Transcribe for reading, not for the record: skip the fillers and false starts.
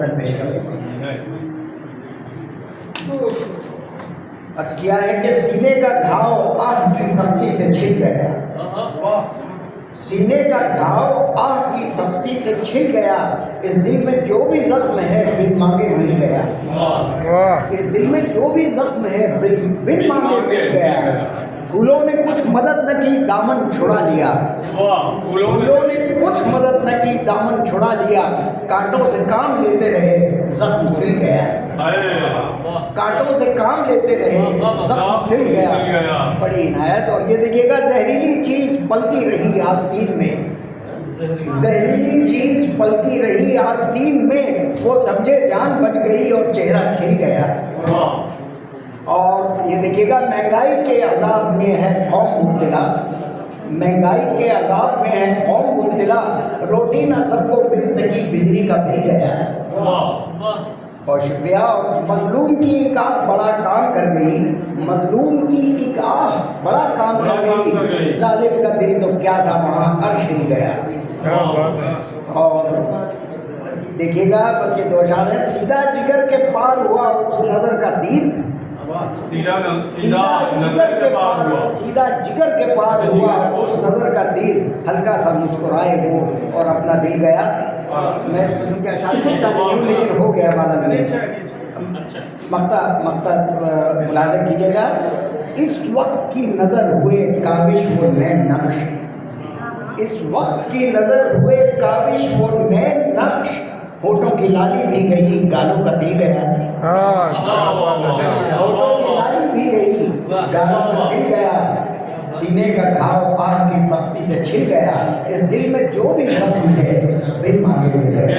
غزل پیش کر عرض کیا ہے کہ سینے کا گھاؤ آگ کی سختی سے چھل گیا، سینے کا گھاؤ آگ کی سختی سے چھل گیا، اس دل میں جو بھی زخم ہے بن مانگے مل گیا، اس دل میں جو بھی زخم ہے بن مانگے مل گیا، پھولوں نے کچھ مدد نہ کی دامن چھڑا لیا، پھولوں نے کچھ مدد نہ کی دامن چھڑا لیا، کانٹوں سے کام لیتے رہے زخم سل گیا، کانٹوں سے کام لیتے رہے زخم سل گیا، بڑی عنایت۔ اور یہ دیکھیے گا زہریلی چیز پلتی رہی آستین میں، زہریلی چیز پلتی رہی آستین میں، وہ سمجھے جان بچ گئی اور چہرہ کھل گیا۔ اور یہ دیکھیے گا مہنگائی کے عذاب میں ہے قوم مبتلا، مہنگائی کے عذاب میں ہے قوم مبتلا، روٹی نہ سب کو مل سکی بجلی کا بل گیا۔ بہت شکریہ۔ اور مظلوم کی ایک آنکھ بڑا کام کر گئی، مظلوم کی ایک آنکھ بڑا کام کر گئی، ظالم کا دل تو کیا تھا وہاں عرش ہل گیا۔ اور دیکھیے گا بس یہ دو اشعار ہیں، سیدھا جگر کے پار ہوا اس نظر کا تیر، سیدھا جگر کے پار ہوا اس نظر کا تیر، ہلکا سا مسکرائے وہ اور اپنا دل گیا۔ میں اس قسم کے اشعار پڑھتا نہیں ہوں لیکن ہو گیا ہمارا دل۔ مقطع ملاحظہ کیجیے گا، اس وقت کی نظر ہوئے کاوش وہ نئے نقش، اس وقت کی نظر ہوئے کاوش وہ نئے نقش، ہونٹوں کی لالی بھی گئی گالوں کا دل گیا، ہونٹوں کی لالی بھی گئی گالوں کا دل گیا، سینے کا گھاؤ آگ کی سختی سے چھل گیا، اس دل میں جو بھی زخم ہے بن مانگے مل گیا۔